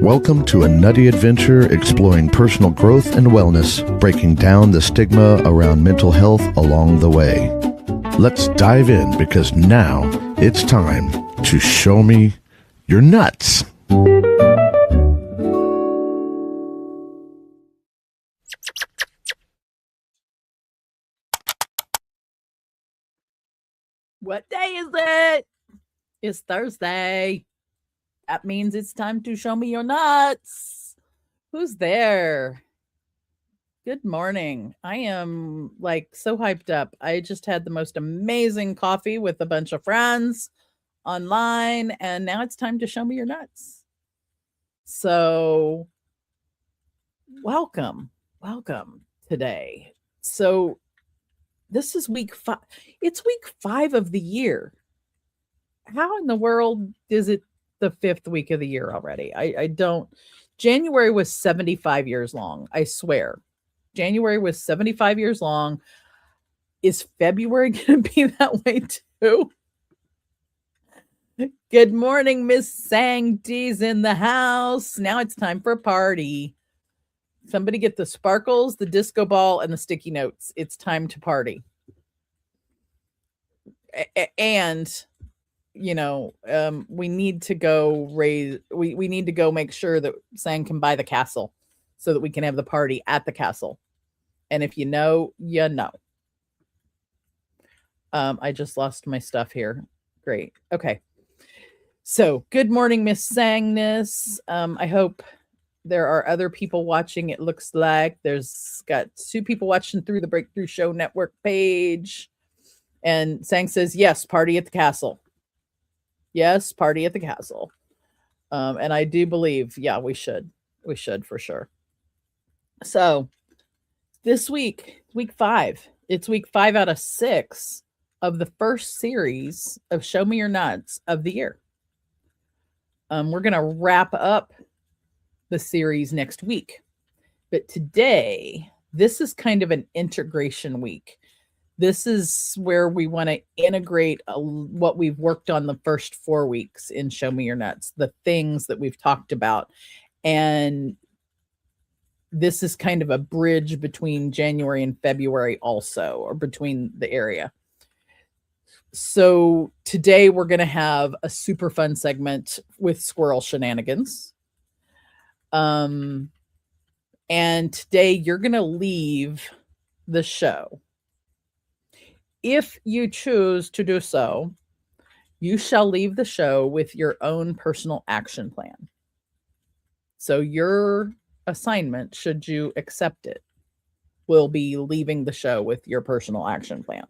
Welcome to a nutty adventure exploring personal growth and wellness, breaking down the stigma around mental health along the way. Let's dive in because now it's time to show me your nuts. What day is it? It's Thursday. That means it's time to show me your nuts. Who's there? Good morning. I am so hyped up. I just had the most amazing coffee with a bunch of friends online, and now it's time to show me your nuts. So, welcome today. So, this is week 5. It's week 5 of the year. How in the world is it the 5th week of the year already? I don't. January was 75 years long. I swear. January was 75 years long. Is February going to be that way too? Good morning, Miss Sang D's in the house. Now it's time for a party. Somebody get the sparkles, the disco ball, and the sticky notes. It's time to party. And we need to go we need to go make sure that Sang can buy the castle so that we can have the party at the castle. And if you know, you know. I just lost my stuff here. Great. Okay. So good morning, Miss Sangness. I hope there are other people watching. It looks like there's got 2 people watching through the Breakthrough Show Network page. And Sang says, yes, party at the castle. Yes, party at the castle. And I do believe, yeah, we should. We should for sure. So this week, week 5, it's week 5 out of 6 of the first series of Show Me Your Nuts of the year. We're going to wrap up the series next week. But today, this is kind of an integration week. This is where we want to integrate what we've worked on the first 4 weeks in Show Me Your Nuts, the things that we've talked about. And this is kind of a bridge between January and February also, or between the area. So today we're going to have a super fun segment with squirrel shenanigans. And today you're going to leave the show. If you choose to do so, you shall leave the show with your own personal action plan. So your assignment, should you accept it, will be leaving the show with your personal action plan.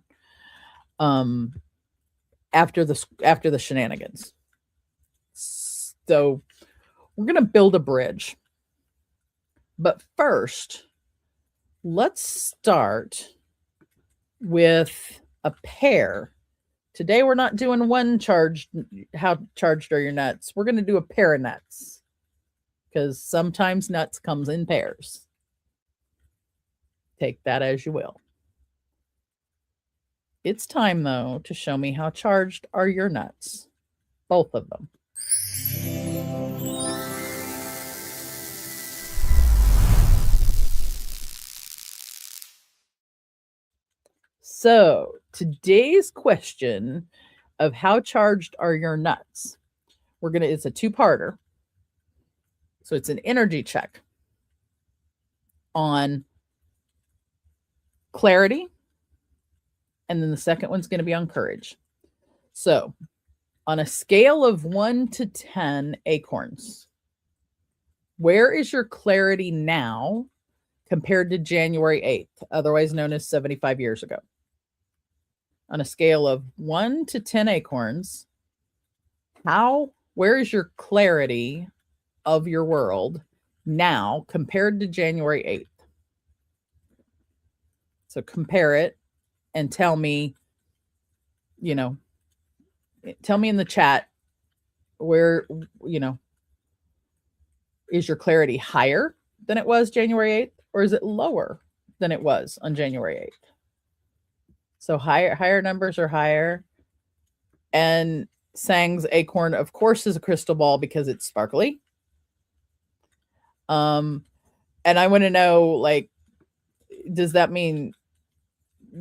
After the shenanigans. So we're going to build a bridge. But first, let's start with a pair. Today we're not doing how charged are your nuts. We're going to do a pair of nuts because sometimes nuts comes in pairs. Take that as you will. It's time though to show me how charged are your nuts. Both of them. So today's question of how charged are your nuts? It's a 2-parter. So it's an energy check on clarity. And then the second one's going to be on courage. So on a scale of 1 to 10 acorns, where is your clarity now compared to January 8th, otherwise known as 75 years ago? On a scale of 1 to 10 acorns, where is your clarity of your world now compared to January 8th? So compare it and tell me in the chat where, is your clarity higher than it was January 8th, or is it lower than it was on January 8th? So higher numbers are higher. And Sang's acorn, of course, is a crystal ball because it's sparkly. And I want to know, like, does that mean,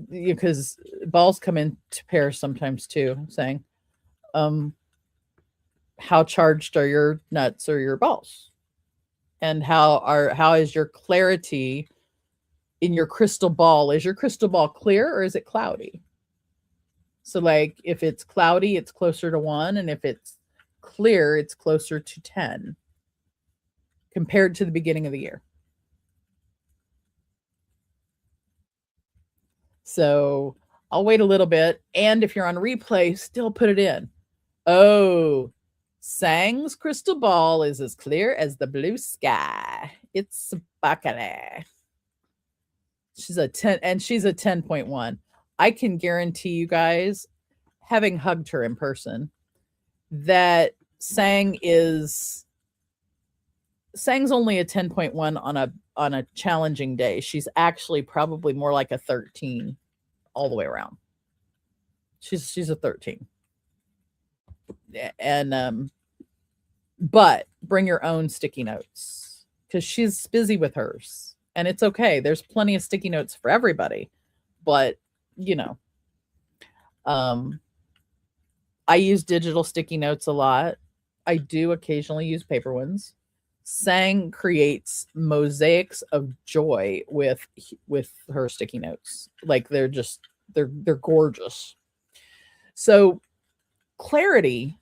because balls come into pairs sometimes too, saying, how charged are your nuts or your balls? And how is your clarity in your crystal ball? Is your crystal ball clear or is it cloudy? So like if it's cloudy, it's closer to 1, and if it's clear, it's closer to 10 compared to the beginning of the year. So I'll wait a little bit, and if you're on replay, still put it in. Oh, Sang's crystal ball is as clear as the blue sky. It's sparkly. She's a 10, and she's a 10.1. I can guarantee you guys, having hugged her in person, that Sang's only a 10.1 on a challenging day. She's actually probably more like a 13 all the way around. She's a 13. And but bring your own sticky notes, because she's busy with hers, and it's okay. There's plenty of sticky notes for everybody, but I use digital sticky notes a lot. I do occasionally use paper ones. Sang creates mosaics of joy with her sticky notes. Like they're gorgeous. So clarity,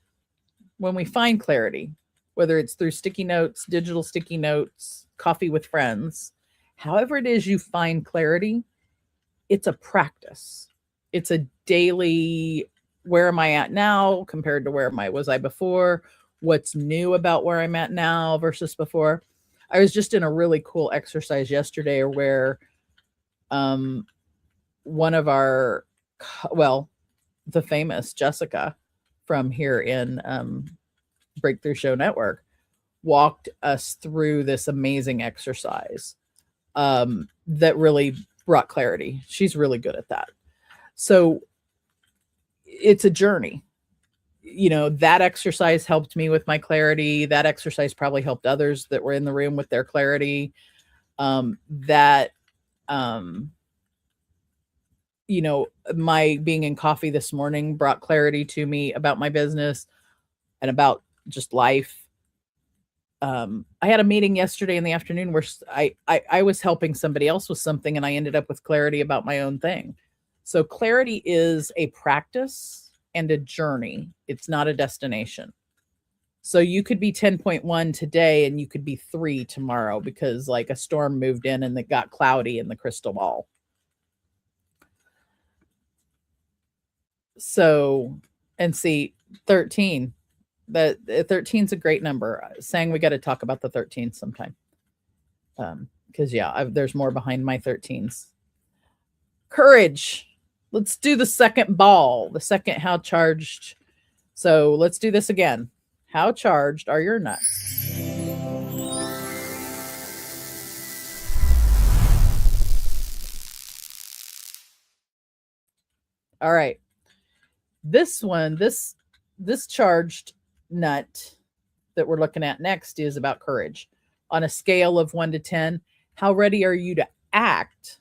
when we find clarity, whether it's through sticky notes, digital sticky notes, coffee with friends, however it is you find clarity, it's a practice. It's a daily, where am I at now compared to where was I before? What's new about where I'm at now versus before? I was just in a really cool exercise yesterday where one of our, the famous Jessica from here in Breakthrough Show Network walked us through this amazing exercise that really brought clarity. She's really good at that. So it's a journey. That exercise helped me with my clarity. That exercise probably helped others that were in the room with their clarity. My being in coffee this morning brought clarity to me about my business and about just life. I had a meeting yesterday in the afternoon where I was helping somebody else with something, and I ended up with clarity about my own thing. So clarity is a practice and a journey. It's not a destination. So you could be 10.1 today and you could be 3 tomorrow because like a storm moved in and it got cloudy in the crystal ball. So, and see, 13. That 13 is a great number. Saying we got to talk about the 13 sometime. Because there's more behind my 13s. Courage. Let's do the second ball. The second how charged. So let's do this again. How charged are your nuts? All right. This one, this charged nut that we're looking at next is about courage. On a scale of 1 to 10, how ready are you to act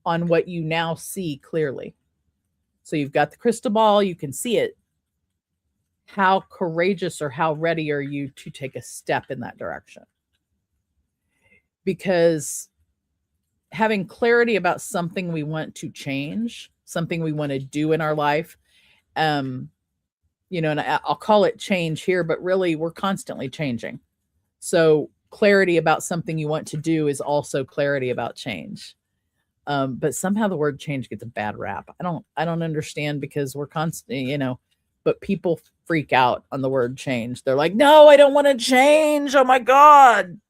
on what you now see clearly? So you've got the crystal ball, you can see it. How courageous or how ready are you to take a step in that direction? Because having clarity about something we want to change, something we want to do in our life, and I'll call it change here, but really we're constantly changing. So clarity about something you want to do is also clarity about change. But somehow the word change gets a bad rap. I don't understand, because we're constantly, but people freak out on the word change. They're like, no, I don't want to change. Oh my God.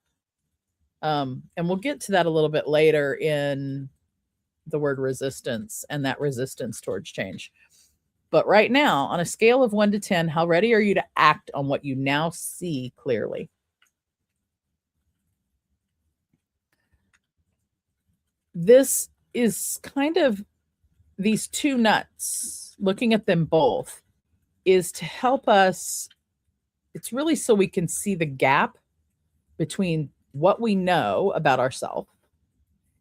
And we'll get to that a little bit later in the word resistance and that resistance towards change. But right now, on a scale of 1 to 10, how ready are you to act on what you now see clearly? This is kind of these two nuts, looking at them both, is to help us. It's really so we can see the gap between what we know about ourselves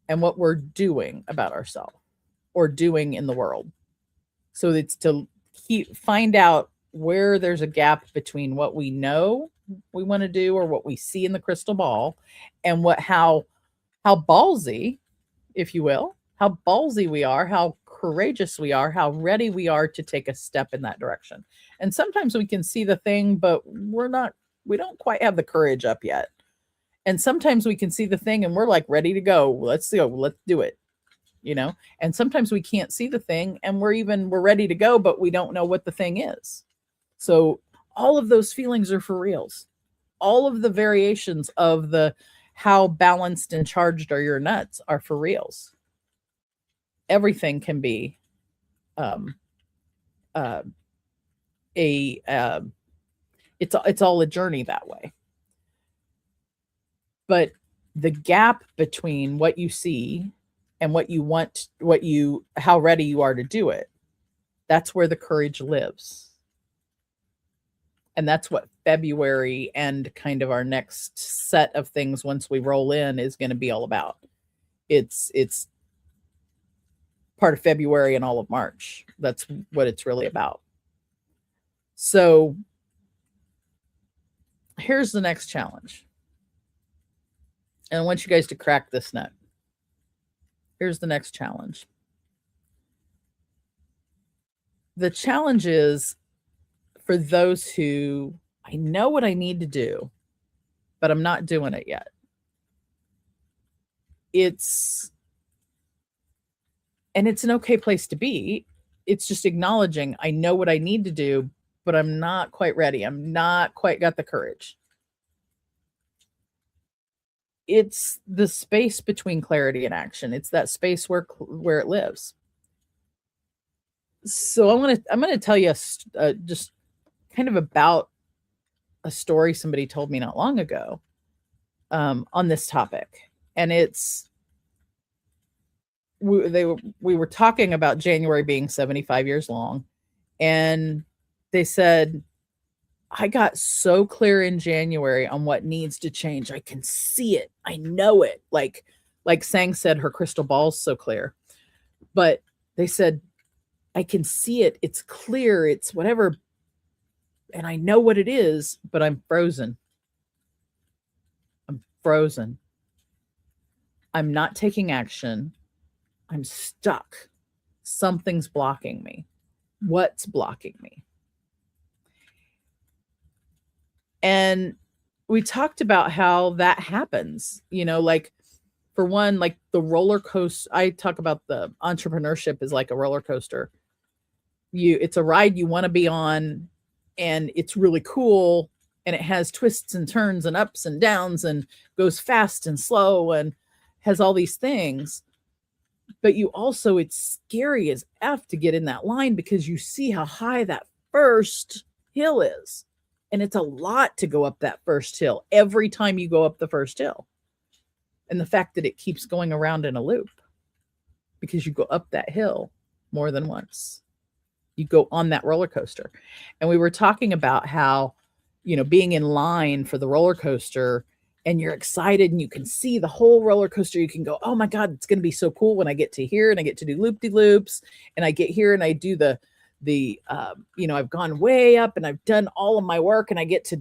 and what we're doing about ourselves or doing in the world. So it's to find out where there's a gap between what we know we want to do or what we see in the crystal ball and how ballsy, if you will, how ballsy we are, how courageous we are, how ready we are to take a step in that direction. And sometimes we can see the thing, but we don't quite have the courage up yet. And sometimes we can see the thing and we're like ready to go. Let's go. Let's do it. And sometimes we can't see the thing and we're ready to go, but we don't know what the thing is. So all of those feelings are for reals. All of the variations of the how balanced and charged are your nuts are for reals. Everything can be it's all a journey that way. But the gap between what you see and what you want, how ready you are to do it, that's where the courage lives. And that's what February and kind of our next set of things once we roll in is going to be all about. It's part of February and all of March. That's what it's really about. So here's the next challenge. And I want you guys to crack this nut. Here's the next challenge. The challenge is for those who, I know what I need to do, but I'm not doing it yet. It's an okay place to be. It's just acknowledging I know what I need to do, but I'm not quite ready. I'm not quite got the courage. It's the space between clarity and action. It's that space where it lives. So I'm going to tell you just kind of about a story somebody told me not long ago on this topic. And we were talking about January being 75 years long. And they said, I got so clear in January on what needs to change. I can see it. I know it. Like Sang said, her crystal ball's so clear. But they said, I can see it. It's clear. It's whatever. And I know what it is, but I'm frozen. I'm frozen. I'm not taking action. I'm stuck. Something's blocking me. What's blocking me? And we talked about how that happens, like for one, like the roller coaster. I talk about the entrepreneurship is like a roller coaster. It's a ride you want to be on, and it's really cool, and it has twists and turns and ups and downs and goes fast and slow and has all these things. But it's scary as F to get in that line because you see how high that first hill is. And it's a lot to go up that first hill every time you go up the first hill. And the fact that it keeps going around in a loop because you go up that hill more than once. You go on that roller coaster. And we were talking about how, being in line for the roller coaster and you're excited and you can see the whole roller coaster. You can go, oh my God, it's going to be so cool when I get to here and I get to do loop-de-loops and I get here and I do I've gone way up and I've done all of my work and I get to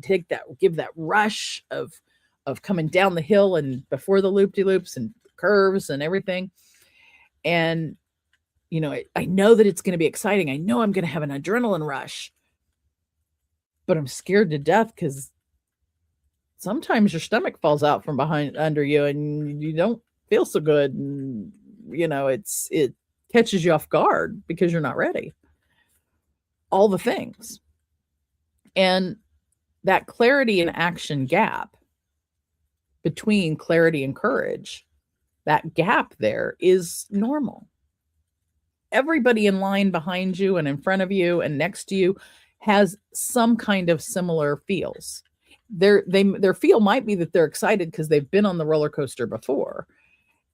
give that rush of coming down the hill and before the loop-de-loops and curves and everything. And, I know that it's going to be exciting. I know I'm going to have an adrenaline rush, but I'm scared to death because sometimes your stomach falls out from under you and you don't feel so good. And, it catches you off guard because you're not ready. All the things. And that clarity and action gap between clarity and courage, that gap there is normal. Everybody in line behind you and in front of you and next to you has some kind of similar feels. Their feel might be that they're excited because they've been on the roller coaster before.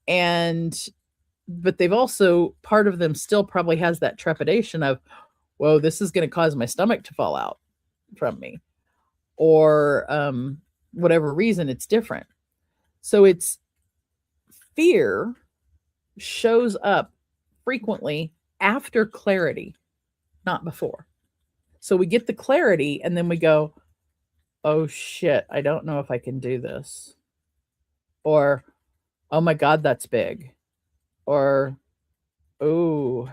But they've also, part of them still probably has that trepidation of, whoa, this is going to cause my stomach to fall out from me, or whatever reason, it's different. So it's fear shows up frequently after clarity, not before. So we get the clarity and then we go, oh shit, I don't know if I can do this. Or, oh my God, that's big. Or, oh,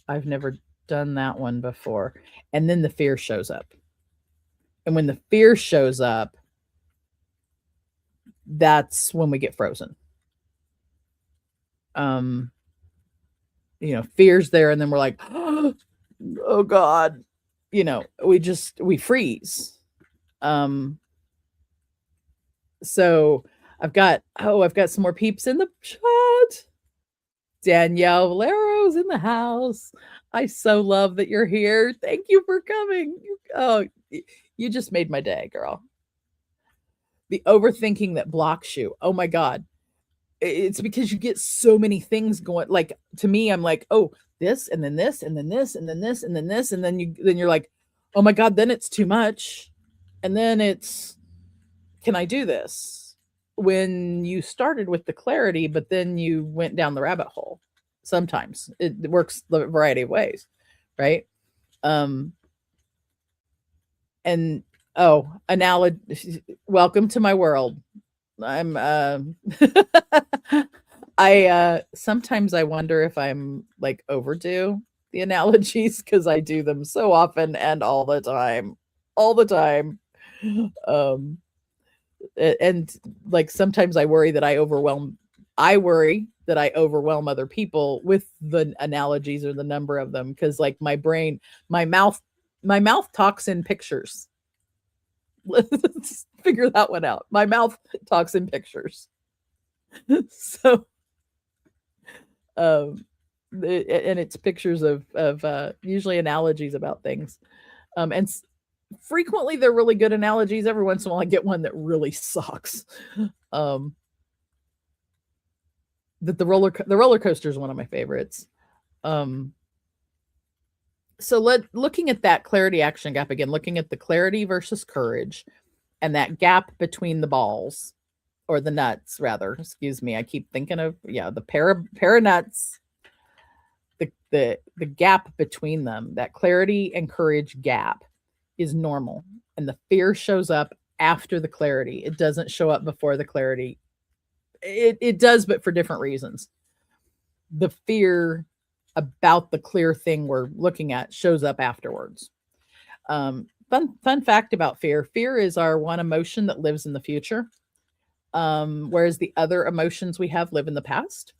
I've never done that one before. And then the fear shows up. And when the fear shows up, that's when we get frozen. Fear's there, and then we're like, oh God, we freeze. So I've got some more peeps in the chat. Danielle Valero's in the house. I so love that you're here. Thank you for coming. Oh, you just made my day, girl. The overthinking that blocks you. Oh my God. It's because you get so many things going. Like, to me, I'm like, oh, this, and then this, and then this, and then this, and then this, and then you're like, oh my God, then it's too much. And then it's, can I do this? When you started with the clarity, but then you went down the rabbit hole. Sometimes it works a variety of ways, right? And analogy. Welcome to my world. I'm I sometimes I wonder if I'm like overdue the analogies because I do them so often and all the time. And like sometimes I worry that I overwhelm other people with the analogies or the number of them, because like my mouth talks in pictures. Let's figure that one out. My mouth talks in pictures. So and it's pictures of usually analogies about things. And frequently they're really good analogies. Every once in a while I get one that really sucks. That the roller coaster is one of my favorites. So looking at that clarity action gap again, looking at the clarity versus courage and that gap between the balls, or the nuts rather, excuse me. I keep thinking of, the pair of nuts, the gap between them, that clarity and courage gap is normal. And the fear shows up after the clarity. It doesn't show up before the clarity. It does, but for different reasons. The fear about the clear thing we're looking at shows up afterwards. Fun fact about fear. Fear is our one emotion that lives in the future. Whereas the other emotions we have live in the past,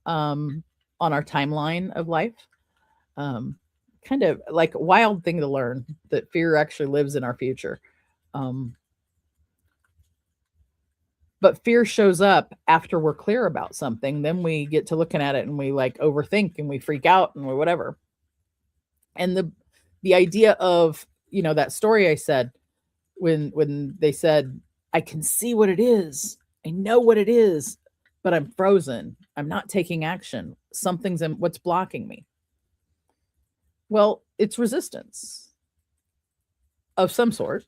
on our timeline of life. Kind of like a wild thing to learn, that fear actually lives in our future. But fear shows up after we're clear about something. Then we get to looking at it and we like overthink and we freak out and we whatever. And the idea of, that story I said, when they said, I can see what it is. I know what it is, but I'm frozen. I'm not taking action. Something's what's blocking me. Well, it's resistance of some sort.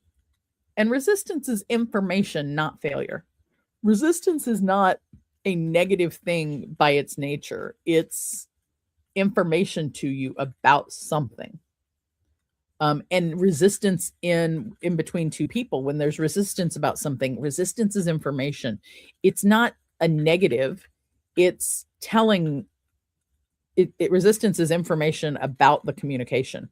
And resistance is information, not failure. Resistance is not a negative thing by its nature. It's information to you about something. And resistance in between two people, when there's resistance about something, resistance is information. It's not a negative. It's telling resistance is information about the communication,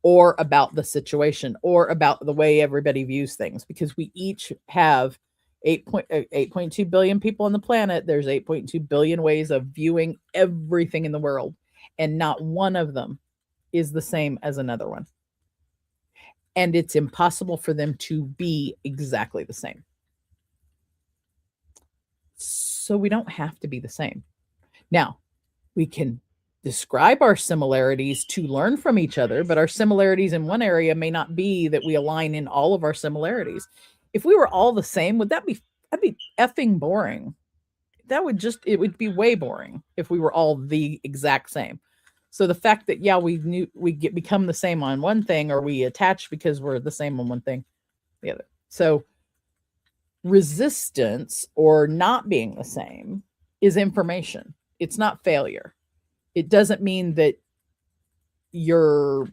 or about the situation, or about the way everybody views things, because we each have 8.2 billion people on the planet. There's 8.2 billion ways of viewing everything in the world, and not one of them is the same as another one. And it's impossible for them to be exactly the same. So we don't have to be the same. Now, we can describe our similarities to learn from each other, but our similarities in one area may not be that we align in all of our similarities. If we were all the same, that'd be effing boring. It would be way boring if we were all the exact same. So the fact that, we become the same on one thing, or we attach because we're the same on one thing, the other. So Resistance or not being the same is information. It's not failure. It doesn't mean that you're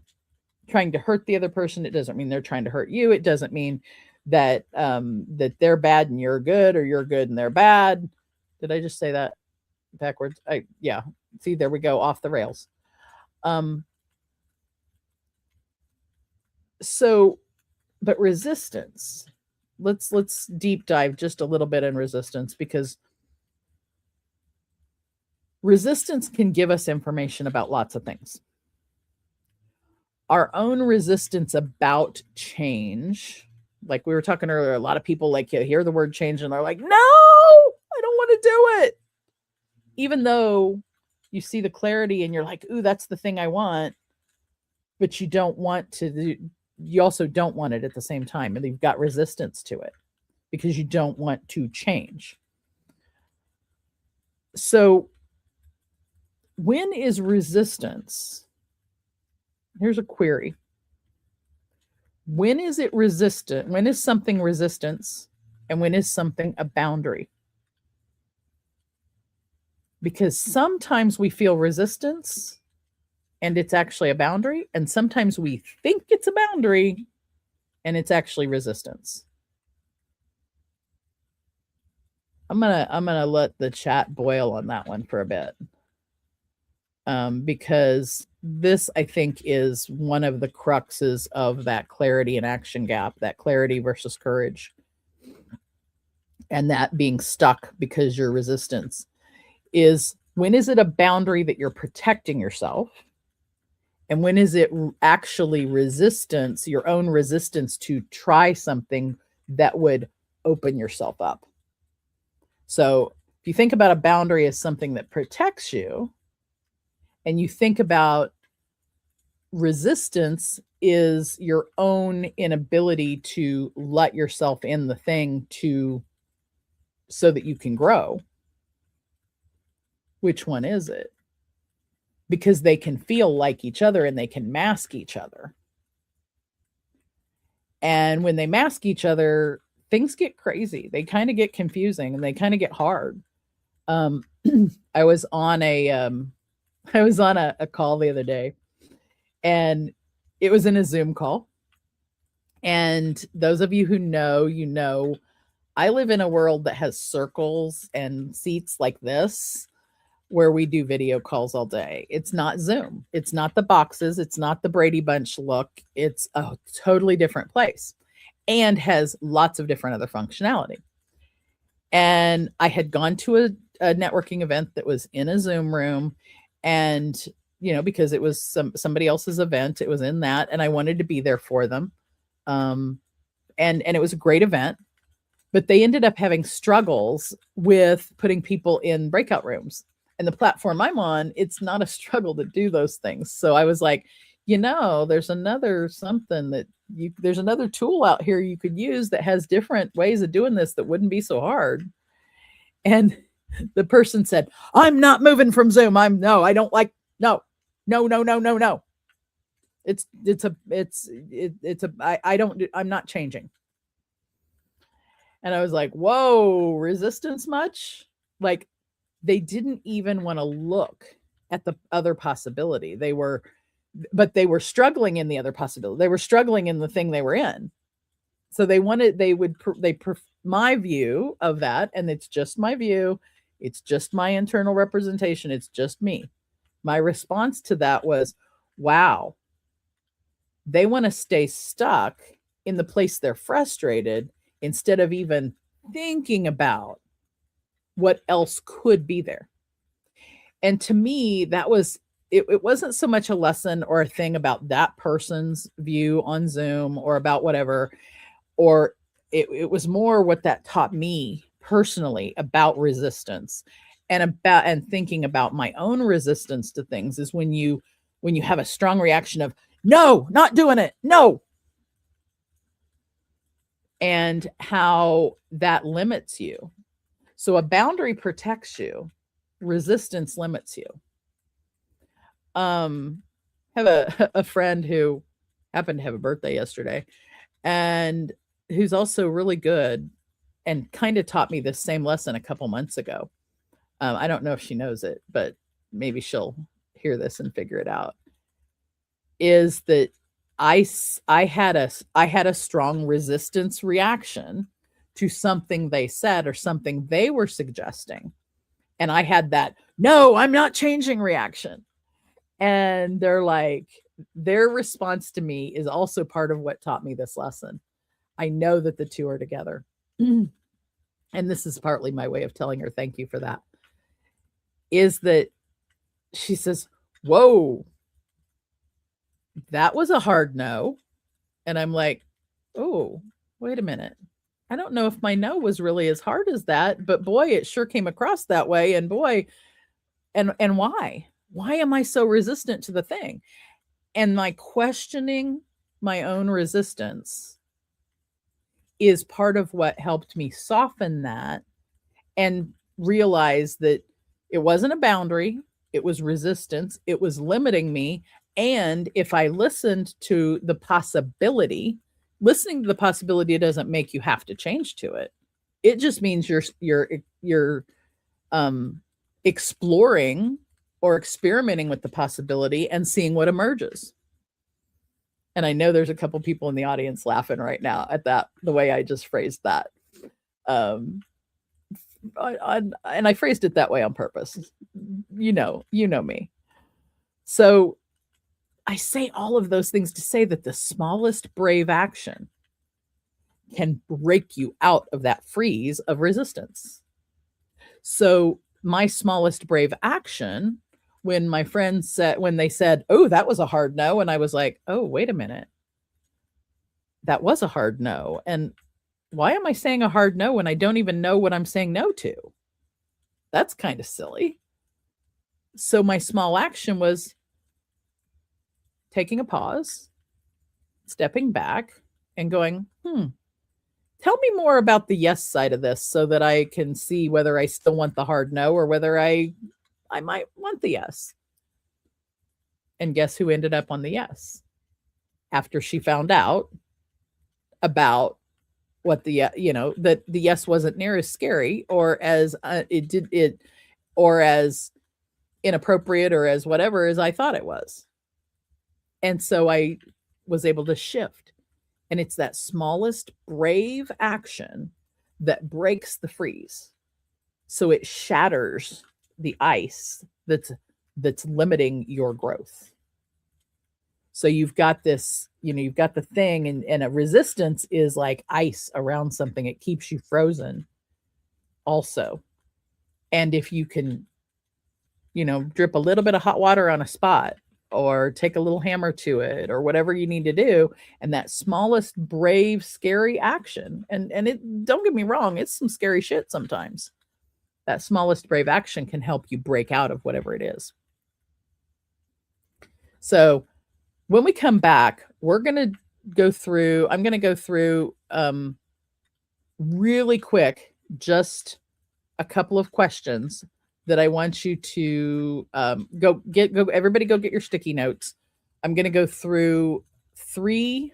trying to hurt the other person. It doesn't mean they're trying to hurt you. It doesn't mean that that they're bad and you're good, or you're good and they're bad. Did I just say that backwards? Yeah. See, there we go, off the rails. So, but resistance. Let's deep dive just a little bit in resistance, because resistance can give us information about lots of things. Our own resistance about change, like we were talking earlier, a lot of people like hear the word change and they're like, no, I don't want to do it. Even though you see the clarity and you're like, ooh, that's the thing I want, but you don't want to do, you also don't want it at the same time. And you've got resistance to it because you don't want to change. So when is resistance? Here's a query. When is it resistant? When is something resistance? And when is something a boundary? Because sometimes we feel resistance and it's actually a boundary. And sometimes we think it's a boundary and it's actually resistance. I'm gonna let the chat boil on that one for a bit. Because this, I think, is one of the cruxes of that clarity and action gap, that clarity versus courage. And that being stuck because your resistance is, when is it a boundary that you're protecting yourself? And when is it actually resistance, your own resistance to try something that would open yourself up? So if you think about a boundary as something that protects you, and you think about resistance is your own inability to let yourself in the thing so that you can grow, which one is it? Because they can feel like each other and they can mask each other. And when they mask each other, things get crazy. They kind of get confusing and they kind of get hard. I was on a call the other day, and it was in a Zoom call. And those of you who know, I live in a world that has circles and seats like this where we do video calls all day. It's not Zoom. It's not the boxes. It's not the Brady Bunch look. It's a totally different place and has lots of different other functionality. And I had gone to a networking event that was in a Zoom room, and because it was somebody else's event, it was in that, and I wanted to be there for them. And it was a great event, but they ended up having struggles with putting people in breakout rooms. And the platform I'm on, it's not a struggle to do those things. So I was like, there's another tool out here you could use that has different ways of doing this that wouldn't be so hard. And the person said, I'm not moving from Zoom. I'm no. I'm not changing. And I was like, whoa, resistance much? Like, they didn't even want to look at the other possibility. They were struggling in the other possibility. They were struggling in the thing they were in. So my view of that, and it's just my view, it's just my internal representation, it's just me. My response to that was, wow, they want to stay stuck in the place they're frustrated instead of even thinking about what else could be there. And to me, that was, it wasn't so much a lesson or a thing about that person's view on Zoom or about whatever, or it was more what that taught me personally about resistance and thinking about my own resistance to things is when you have a strong reaction of, no, not doing it, no. And how that limits you. So a boundary protects you, resistance limits you. Have a friend who happened to have a birthday yesterday, and who's also really good and kind of taught me this same lesson a couple months ago. I don't know if she knows it, but maybe she'll hear this and figure it out. Is that I had a strong resistance reaction to something they said or something they were suggesting. And I had that, no, I'm not changing reaction. And they're like, their response to me is also part of what taught me this lesson. I know that the two are together. And this is partly my way of telling her thank you for that. Is that she says, whoa, that was a hard no. And I'm like, oh, wait a minute. I don't know if my no was really as hard as that, but boy, it sure came across that way. And boy, and why? Why am I so resistant to the thing? And my questioning my own resistance is part of what helped me soften that and realize that it wasn't a boundary. It was resistance. It was limiting me. And if I listened to the possibility, listening to the possibility doesn't make you have to change to it. It just means you're exploring or experimenting with the possibility and seeing what emerges. And I know there's a couple people in the audience laughing right now at that, the way I just phrased that. And I phrased it that way on purpose. You know me. So I say all of those things to say that the smallest brave action can break you out of that freeze of resistance. So my smallest brave action, when my friends said, when they said, oh, that was a hard no. And I was like, oh, wait a minute. That was a hard no. And why am I saying a hard no when I don't even know what I'm saying no to? That's kind of silly. So my small action was taking a pause, stepping back and going, tell me more about the yes side of this so that I can see whether I still want the hard no or whether I might want the yes. And guess who ended up on the yes? After she found out about what that the yes wasn't near as scary or as or as inappropriate or as whatever as I thought it was. And so I was able to shift. And it's that smallest brave action that breaks the freeze. So it shatters the ice that's limiting your growth. So you've got this, you've got the thing, and a resistance is like ice around something. It keeps you frozen also. And if you can, drip a little bit of hot water on a spot or take a little hammer to it or whatever you need to do, and that smallest brave, scary action, and it, don't get me wrong, it's some scary shit sometimes. That smallest brave action can help you break out of whatever it is. So when we come back, I'm going to go through really quick, just a couple of questions that I want you to everybody go get your sticky notes. I'm going to go through 3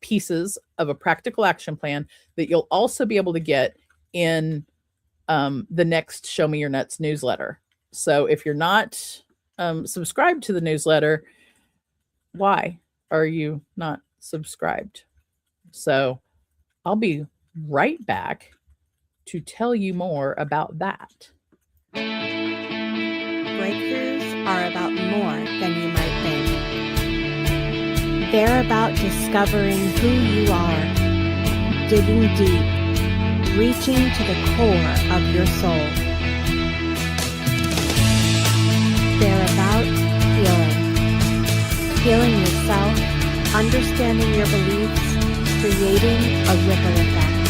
pieces of a practical action plan that you'll also be able to get in the next Show Me Your Nuts newsletter. So if you're not subscribed to the newsletter, why are you not subscribed? So I'll be right back to tell you more about that. Breakthroughs are about more than you might think. They're about discovering who you are, digging deep, reaching to the core of your soul. They're about healing yourself, understanding your beliefs, creating a ripple effect.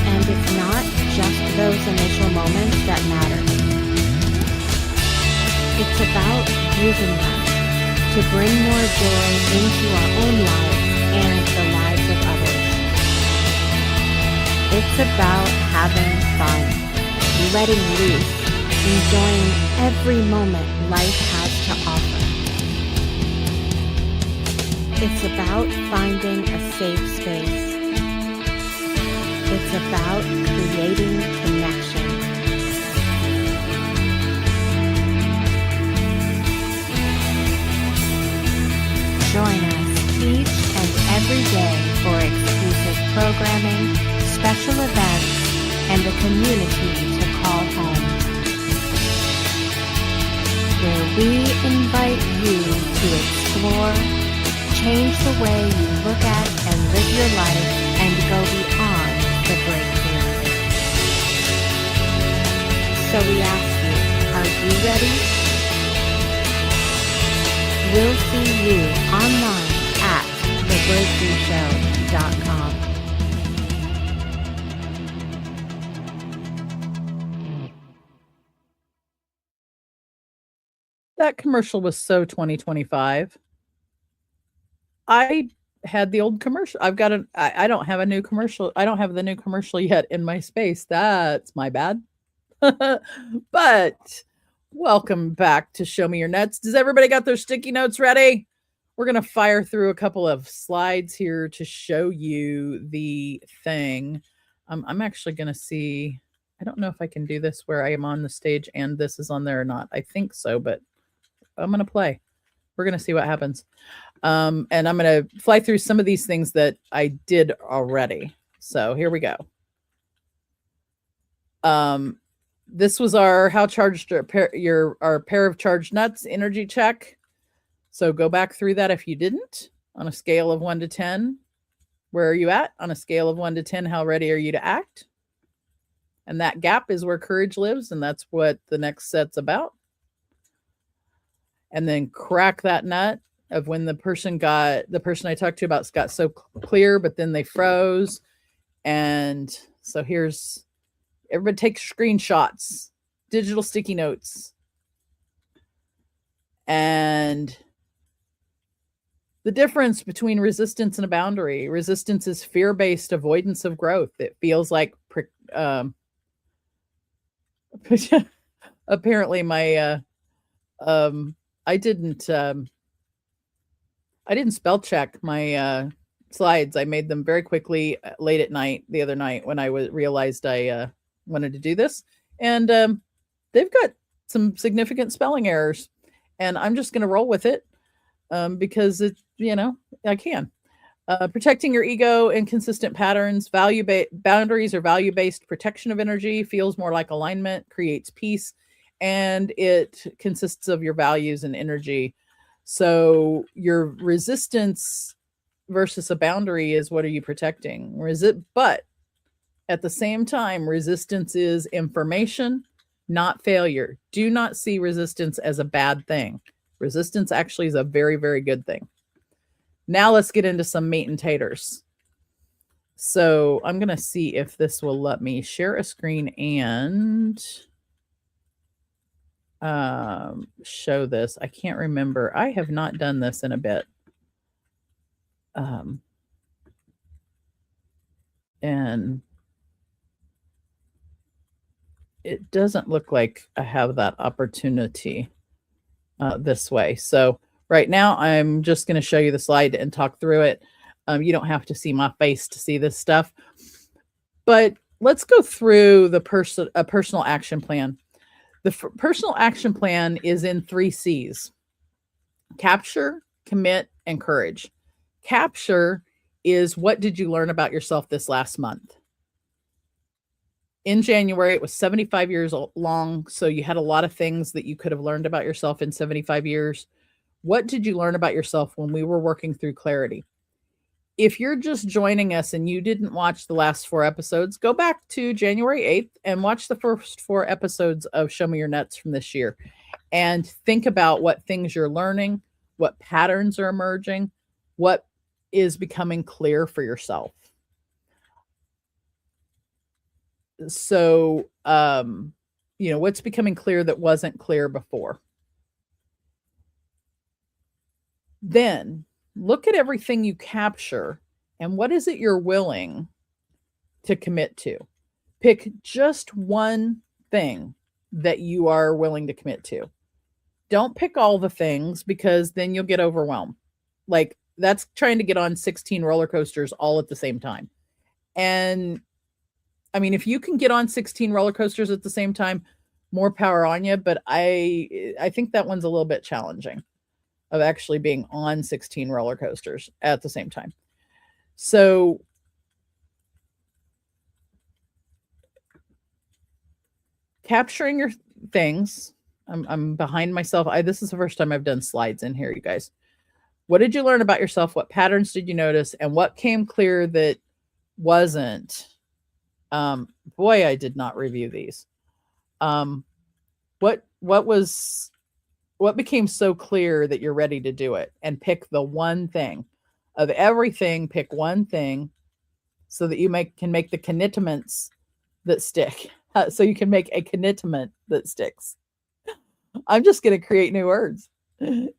And it's not just those initial moments that matter. It's about using them to bring more joy into our own lives and the lives of others. It's about having fun, letting loose, enjoying every moment life has to offer. It's about finding a safe space, It's about creating connection. Join us each and every day for exclusive programming, special events, and a community to call home, where we invite you to explore, change the way you look at and live your life, and go beyond the breakthrough. So we ask you, are you ready? We'll see you online at thebreakthroughshow.com. That commercial was so 2025. I had the old commercial. I don't have a new commercial. I don't have the new commercial yet in my space. That's my bad. But welcome back to Show Me Your Nuts. Does everybody got their sticky notes ready? We're going to fire through a couple of slides here to show you the thing. I'm actually going to see. I don't know if I can do this where I am on the stage and this is on there or not. I think so, but I'm going to play. We're going to see what happens. And I'm going to fly through some of these things that I did already. So here we go. This was our how charged our pair of charged nuts energy check. So go back through that if you didn't. On a scale of 1 to 10, where are you at? On a scale of 1 to 10, how ready are you to act? And that gap is where courage lives, and that's what the next set's about. And then crack that nut of when the person I talked to about got so clear, but then they froze. And so here's, everybody take screenshots, digital sticky notes. And the difference between resistance and a boundary. Resistance is fear-based avoidance of growth. It feels like, apparently my, I didn't spell check my slides. I made them very quickly late at night the other night when I realized I wanted to do this. And they've got some significant spelling errors. And I'm just going to roll with it because it, I can. Protecting your ego in consistent patterns, boundaries or value-based protection of energy feels more like alignment, creates peace, and it consists of your values and energy. So your resistance versus a boundary is, what are you protecting? But at the same time, resistance is information, not failure. Do not see resistance as a bad thing. Resistance actually is a very, very good thing. Now let's get into some meat and taters. So I'm going to see if this will let me share a screen and show this. I can't remember. I have not done this in a bit. And it doesn't look like I have that opportunity this way. So right now, I'm just going to show you the slide and talk through it. You don't have to see my face to see this stuff. But let's go through a personal action plan. The personal action plan is in 3 C's: capture, commit, and courage. Capture is, what did you learn about yourself this last month? In January, it was 75 years long, so you had a lot of things that you could have learned about yourself in 75 years. What did you learn about yourself when we were working through clarity? If you're just joining us and you didn't watch the last 4 episodes, go back to January 8th and watch the first 4 episodes of Show Me Your Nuts from this year and think about what things you're learning, what patterns are emerging, what is becoming clear for yourself. So, what's becoming clear that wasn't clear before. Then look at everything you capture and what is it you're willing to commit to. Pick just one thing that you are willing to commit to. Don't pick all the things, because then you'll get overwhelmed. Like, that's trying to get on 16 roller coasters all at the same time. And I mean, if you can get on 16 roller coasters at the same time, more power on you. But I think that one's a little bit challenging of actually being on 16 roller coasters at the same time. So capturing your things. I'm behind myself. This is the first time I've done slides in here, you guys. What did you learn about yourself? What patterns did you notice? And what came clear that wasn't? Boy, I did not review these. What became so clear that you're ready to do it? And pick the one thing. Of everything, pick one thing so that you can make the commitments that stick. So you can make a commitment that sticks. I'm just going to create new words.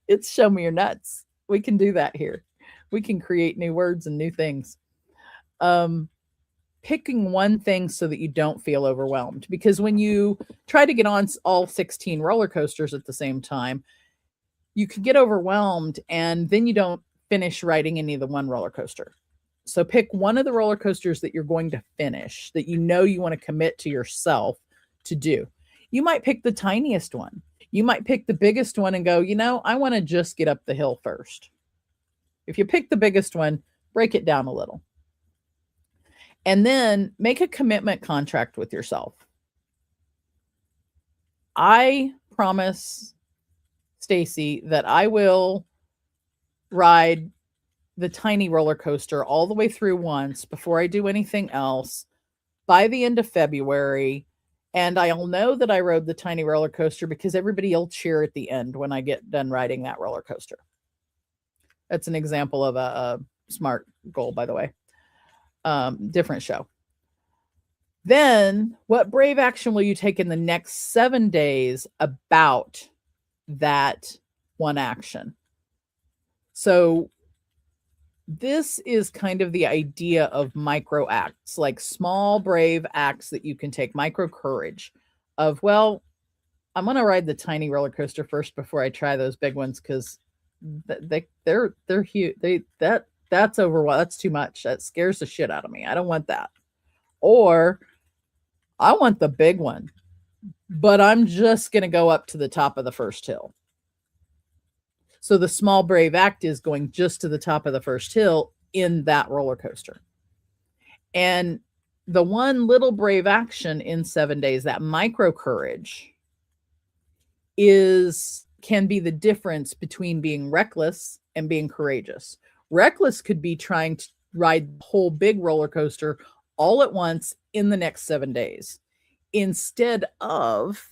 It's show me your nuts. We can do that here. We can create new words and new things. Picking one thing so that you don't feel overwhelmed. Because when you try to get on all 16 roller coasters at the same time, you can get overwhelmed and then you don't finish riding any of the one roller coaster. So pick one of the roller coasters that you're going to finish, that you know you want to commit to yourself to do. You might pick the tiniest one. You might pick the biggest one and go, I want to just get up the hill first. If you pick the biggest one, break it down a little. And then make a commitment contract with yourself. I promise, Stacy, that I will ride the tiny roller coaster all the way through once before I do anything else by the end of February. And I'll know that I rode the tiny roller coaster because everybody will cheer at the end when I get done riding that roller coaster. That's an example of a SMART goal, by the way. Different show. Then what brave action will you take in the next 7 days about that one action? So this is kind of the idea of micro acts, like small brave acts that you can take, micro courage of, well, I'm going to ride the tiny roller coaster first before I try those big ones because they're huge. That's overwhelming. That's too much. That scares the shit out of me. I don't want that. Or I want the big one, but I'm just going to go up to the top of the first hill. So the small brave act is going just to the top of the first hill in that roller coaster. And the one little brave action in 7 days, that micro courage, can be the difference between being reckless and being courageous. Reckless could be trying to ride the whole big roller coaster all at once in the next 7 days, instead of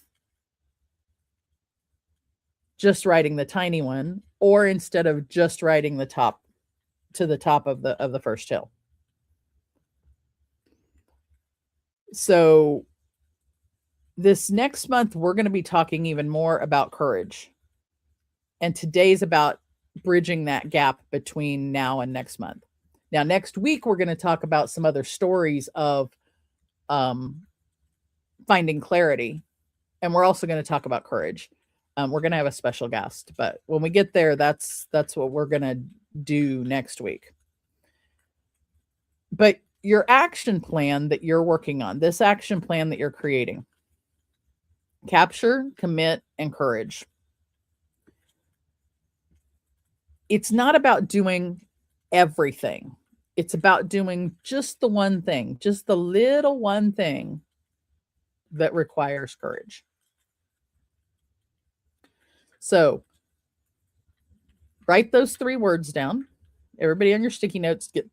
just riding the tiny one, or instead of just riding the top to the top of the first hill. So this next month, we're going to be talking even more about courage. And today's about bridging that gap between now and next month. Now, next week, we're going to talk about some other stories of finding clarity. And we're also going to talk about courage. We're going to have a special guest, but when we get there, that's what we're going to do next week. But your action plan that you're working on, this action plan that you're creating, capture, commit, and courage. It's not about doing everything. It's about doing just the one thing, just the little one thing that requires courage. So write those 3 words down. Everybody on your sticky notes, get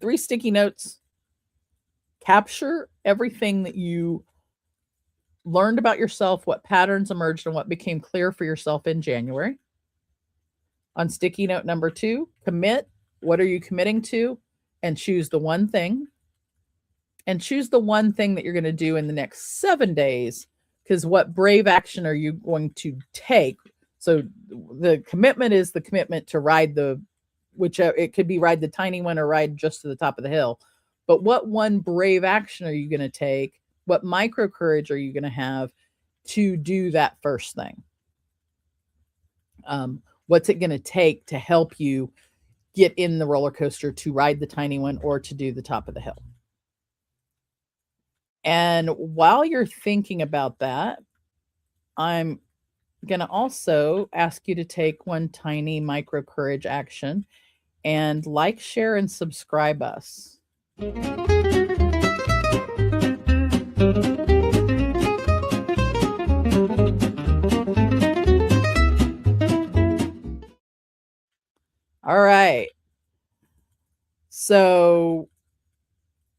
3 sticky notes. Capture everything that you learned about yourself, what patterns emerged, and what became clear for yourself in January. On sticky note number 2, commit. What are you committing to? And choose the one thing. And choose the one thing that you're going to do in the next 7 days, because what brave action are you going to take? So the commitment is the commitment to ride it could be ride the tiny one or ride just to the top of the hill. But what one brave action are you going to take? What micro courage are you going to have to do that first thing? What's it going to take to help you get in the roller coaster to ride the tiny one or to do the top of the hill? And while you're thinking about that, I'm going to also ask you to take one tiny micro courage action and like, share, and subscribe us. All right. So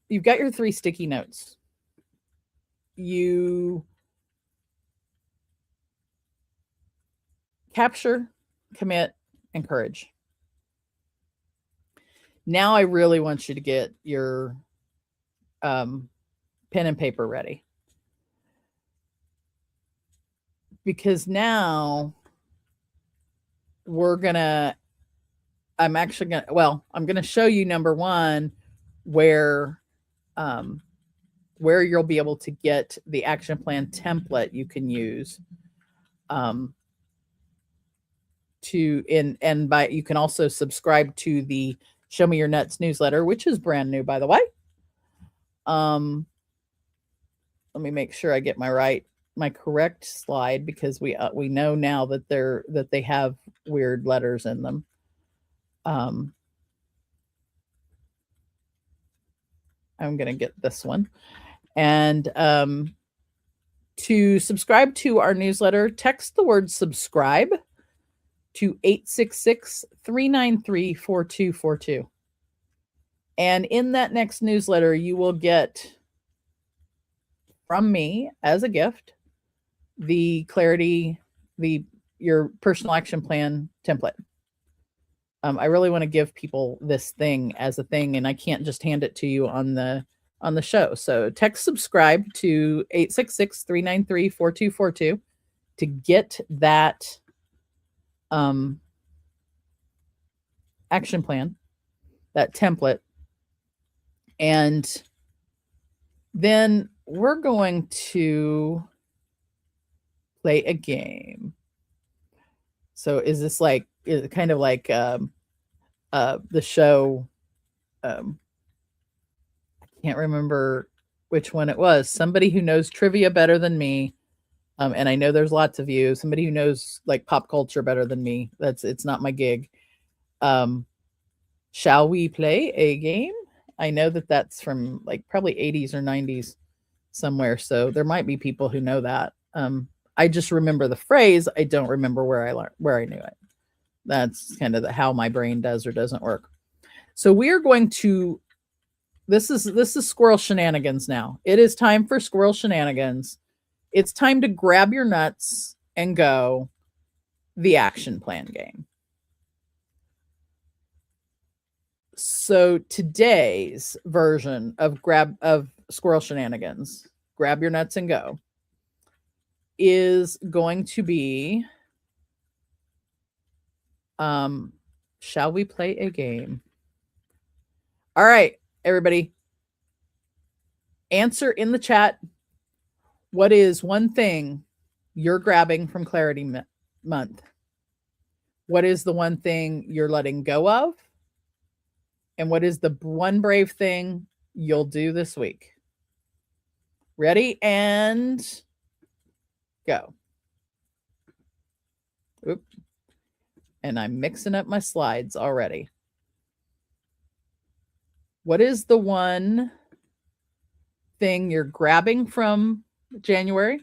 you've got your 3 sticky notes. You capture, commit, and courage. Now I really want you to get your pen and paper ready. Because now I'm going to show you, number one, where you'll be able to get the action plan template you can use you can also subscribe to the Show Me Your Nuts newsletter, which is brand new, by the way. Let me make sure I get my correct slide, because we know now that they have weird letters in them. I'm going to get this one. And to subscribe to our newsletter, text the word subscribe to 866-393-4242. And in that next newsletter, you will get from me as a gift the Clarity, your personal action plan template. I really want to give people this thing as a thing, and I can't just hand it to you on the show. So text subscribe to 866-393-4242 to get that action plan, that template. And then we're going to play a game. So is it kind of like the show? I can't remember which one it was. Somebody who knows trivia better than me, and I know there's lots of you. Somebody who knows like pop culture better than me. It's not my gig. Shall we play a game? I know that's from like probably 80s or 90s somewhere. So there might be people who know that. I just remember the phrase. I don't remember where I knew it. That's kind of how my brain does or doesn't work. So we are going to, this is squirrel shenanigans now. It is time for squirrel shenanigans. It's time to grab your nuts and go, the action plan game. So today's version of squirrel shenanigans, grab your nuts and go, is going to be, shall we play a game? All right, everybody. Answer in the chat. What is one thing you're grabbing from Clarity Month? What is the one thing you're letting go of? And what is the one brave thing you'll do this week? Ready and go. Oop. And I'm mixing up my slides already. What is the one thing you're grabbing from January?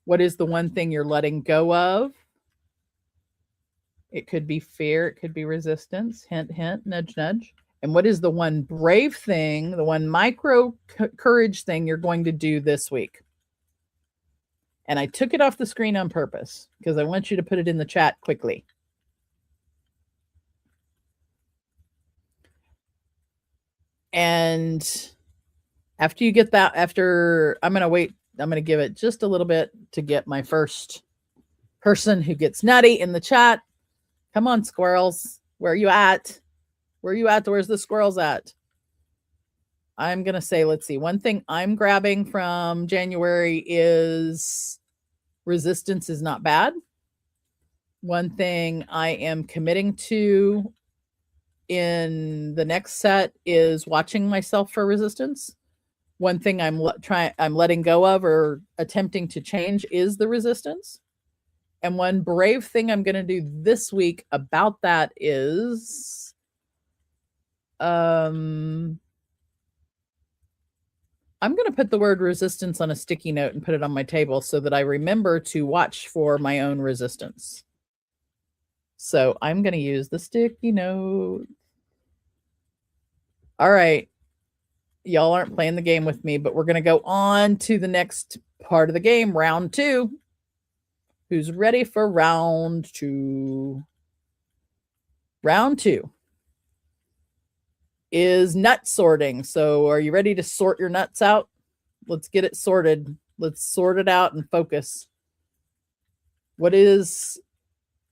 What is the one thing you're letting go of? It could be fear. It could be resistance. Hint, hint, nudge, nudge. And what is the one brave thing, the one micro courage thing you're going to do this week? And I took it off the screen on purpose because I want you to put it in the chat quickly. And after you get that, I'm going to wait. I'm going to give it just a little bit to get my first person who gets nutty in the chat. Come on, squirrels. Where are you at? Where are you at? Where's the squirrels at? I'm going to say, let's see. One thing I'm grabbing from January is resistance is not bad. One thing I am committing to in the next set is watching myself for resistance. One thing I'm letting go of or attempting to change is the resistance. And one brave thing I'm going to do this week about that is I'm going to put the word resistance on a sticky note and put it on my table so that I remember to watch for my own resistance. So I'm going to use the sticky note. All right. Y'all aren't playing the game with me, but we're going to go on to the next part of the game, round 2. Who's ready for round 2? Round 2 is nut sorting. So are you ready to sort your nuts out? Let's get it sorted. Let's sort it out and focus. What is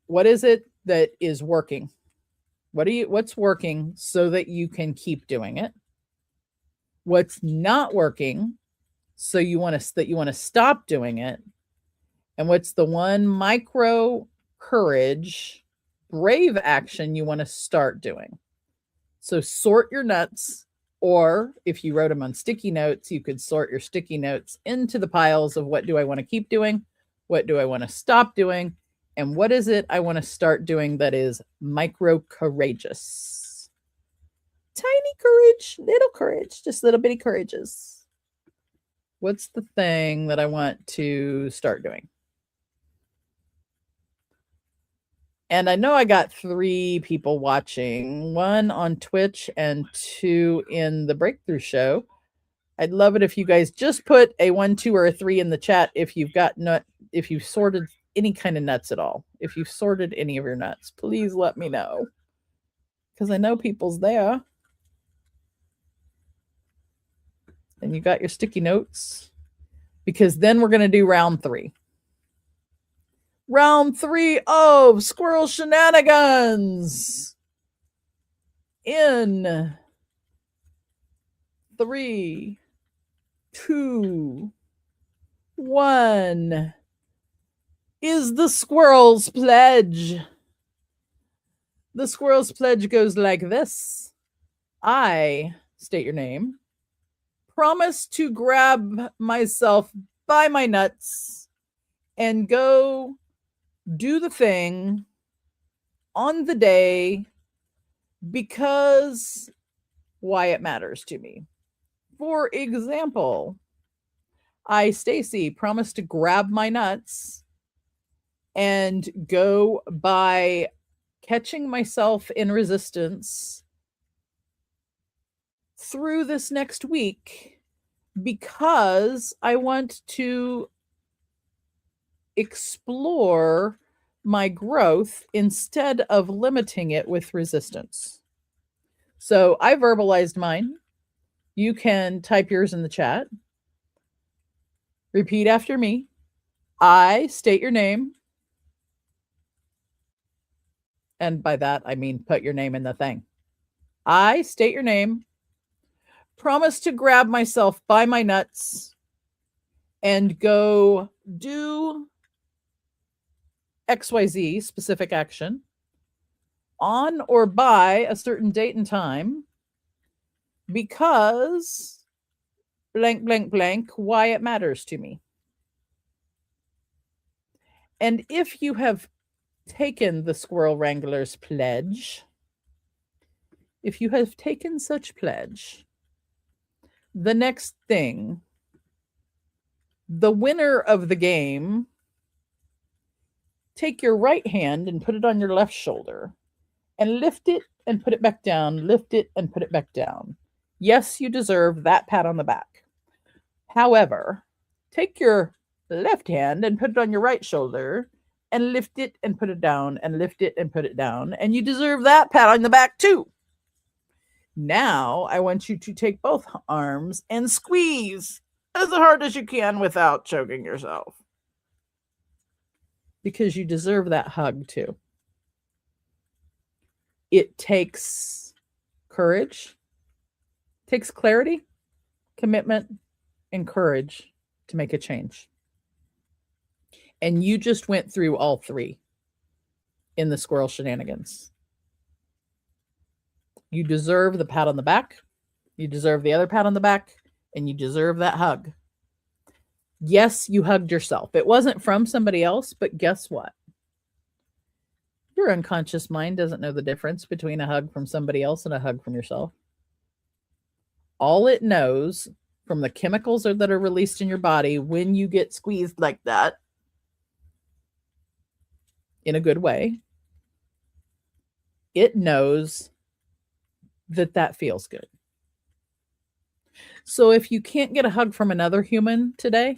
it that is working? What's working so that you can keep doing it? What's not working so you want to stop doing it? And what's the one micro courage, brave action you want to start doing? So sort your nuts, or if you wrote them on sticky notes, you could sort your sticky notes into the piles of what do I want to keep doing? What do I want to stop doing? And what is it I want to start doing that is micro courageous? Tiny courage, little courage, just little bitty courages. What's the thing that I want to start doing? And I know I got 3 people watching, 1 on Twitch and 2 in the Breakthrough Show. I'd love it if you guys just put a 1, 2, or a 3 in the chat if you've sorted any kind of nuts at all. If you've sorted any of your nuts, please let me know. Because I know people's there. And you got your sticky notes. Because then we're going to do round 3. Round 3 of Squirrel Shenanigans. In 3, 2, 1 is the Squirrel's Pledge. The Squirrel's Pledge goes like this. I state your name. Promise to grab myself by my nuts and go do the thing on the day because why it matters to me. For example, I, Stacy, promise to grab my nuts and go by catching myself in resistance through this next week because I want to explore my growth instead of limiting it with resistance. So I verbalized mine. You can type yours in the chat. Repeat after me. I state your name. And by that, I mean put your name in the thing. I state your name. Promise to grab myself by my nuts and go do XYZ, specific action, on or by a certain date and time because blank, blank, blank, why it matters to me. And if you have taken the Squirrel Wrangler's pledge, if you have taken such pledge, the next thing, the winner of the game, take your right hand and put it on your left shoulder and lift it and put it back down, lift it and put it back down. Yes, you deserve that pat on the back. However, take your left hand and put it on your right shoulder and lift it and put it down and lift it and put it down. And you deserve that pat on the back too. Now I want you to take both arms and squeeze as hard as you can without choking yourself. Because you deserve that hug too. It takes courage, takes clarity, commitment, and courage to make a change. And you just went through all 3 in the Squirrel Shenanigans. You deserve the pat on the back. You deserve the other pat on the back. and you deserve that hug. Yes, you hugged yourself. It wasn't from somebody else, but guess what? Your unconscious mind doesn't know the difference between a hug from somebody else and a hug from yourself. All it knows from the chemicals that are released in your body when you get squeezed like that, in a good way, it knows that feels good. So if you can't get a hug from another human today,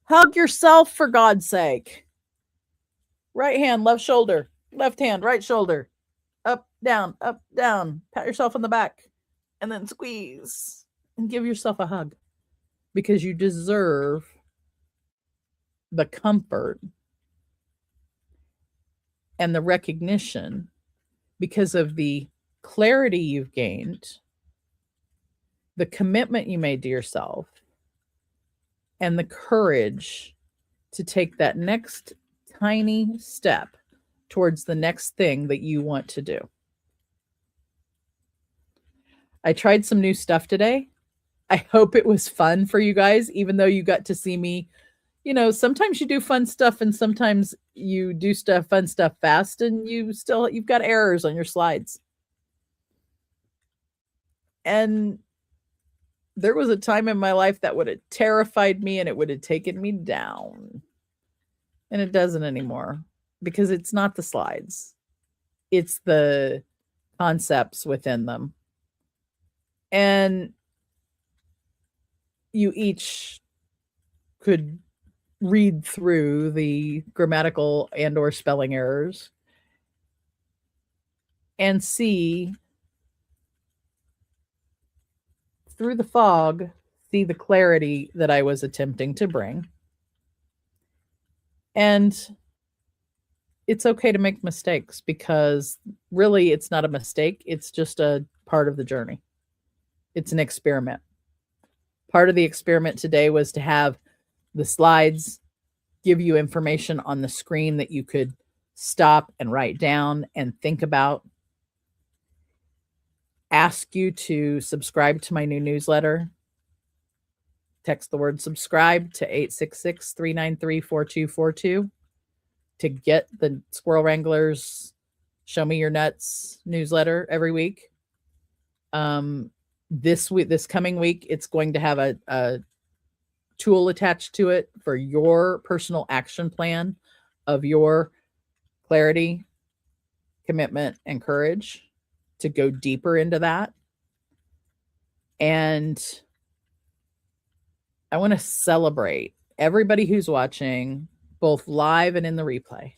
hug yourself for God's sake. Right hand, left shoulder, left hand, right shoulder, up, down, pat yourself on the back, and then squeeze and give yourself a hug, because you deserve the comfort and the recognition because of the clarity you've gained, the commitment you made to yourself, and the courage to take that next tiny step towards the next thing that you want to do. I tried some new stuff today. I hope it was fun for you guys, even though you got to see me. You know, sometimes you do fun stuff and sometimes you do fun stuff fast, and you've got errors on your slides. And there was a time in my life that would have terrified me and it would have taken me down. And it doesn't anymore, because it's not the slides. It's the concepts within them. And you each could read through the grammatical and or spelling errors and see through the fog, see the clarity that I was attempting to bring. And it's okay to make mistakes, because really it's not a mistake. It's just a part of the journey. It's an experiment. Part of the experiment today was to have the slides give you information on the screen that you could stop and write down and think about. Ask you to subscribe to my new newsletter. Text the word subscribe to 866-393-4242 to get the Squirrel Wranglers Show Me Your Nuts newsletter every week. This coming week, it's going to have a tool attached to it for your personal action plan of your clarity, commitment, and courage to go deeper into that. And I want to celebrate everybody who's watching, both live and in the replay.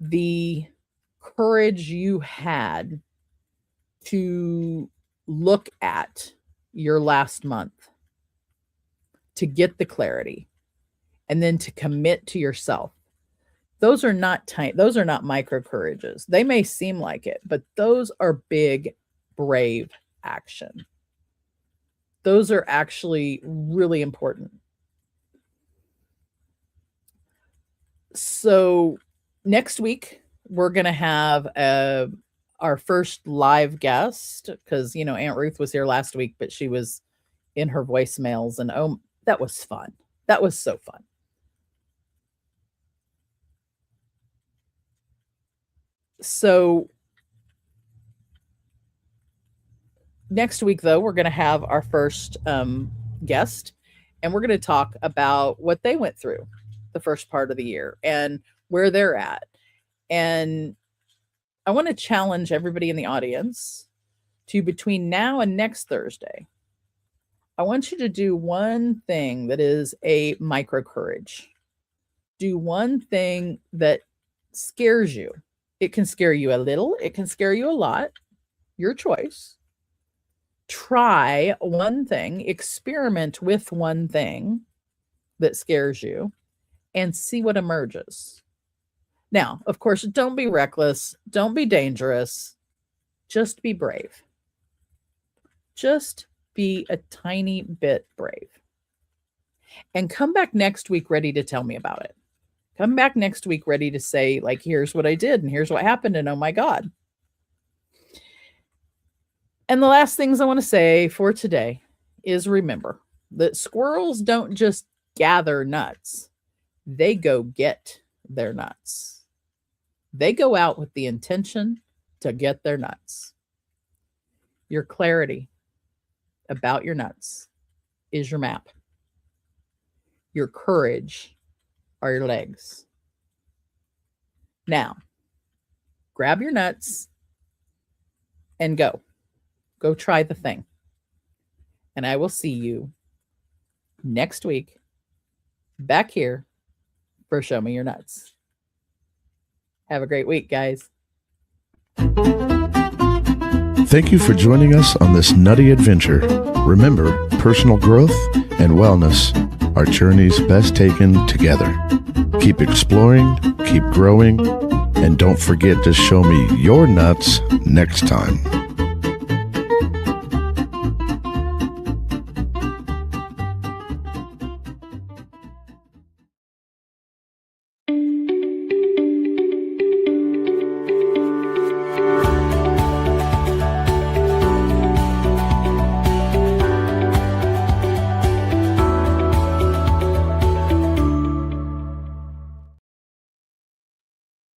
The courage you had to look at your last month, to get the clarity, and then to commit to yourself. Those are not tiny, those are not micro courages. They may seem like it, but those are big, brave action. Those are actually really important. So next week, we're going to have our first live guest, because, you know, Aunt Ruth was here last week, but she was in her voicemails, and oh, that was fun. That was so fun. So next week, though, we're going to have our first guest, and we're going to talk about what they went through the first part of the year and where they're at. And I want to challenge everybody in the audience to, between now and next Thursday, I want you to do one thing that is a micro courage. Do one thing that scares you. It can scare you a little. It can scare you a lot. Your choice. Try one thing. Experiment with one thing that scares you and see what emerges. Now, of course, don't be reckless. Don't be dangerous. Just be brave. Just be a tiny bit brave. And come back next week ready to tell me about it. Come back next week ready to say, like, here's what I did and here's what happened, and oh my God. And the last things I want to say for today is remember that squirrels don't just gather nuts. They go get their nuts. They go out with the intention to get their nuts. Your clarity about your nuts is your map. Your courage are your legs. Now, grab your nuts and go. Go try the thing. And I will see you next week back here for Show Me Your Nuts. Have a great week, guys. Thank you for joining us on this nutty adventure. Remember, personal growth and wellness are journeys best taken together. Keep exploring, keep growing, and don't forget to show me your nuts next time.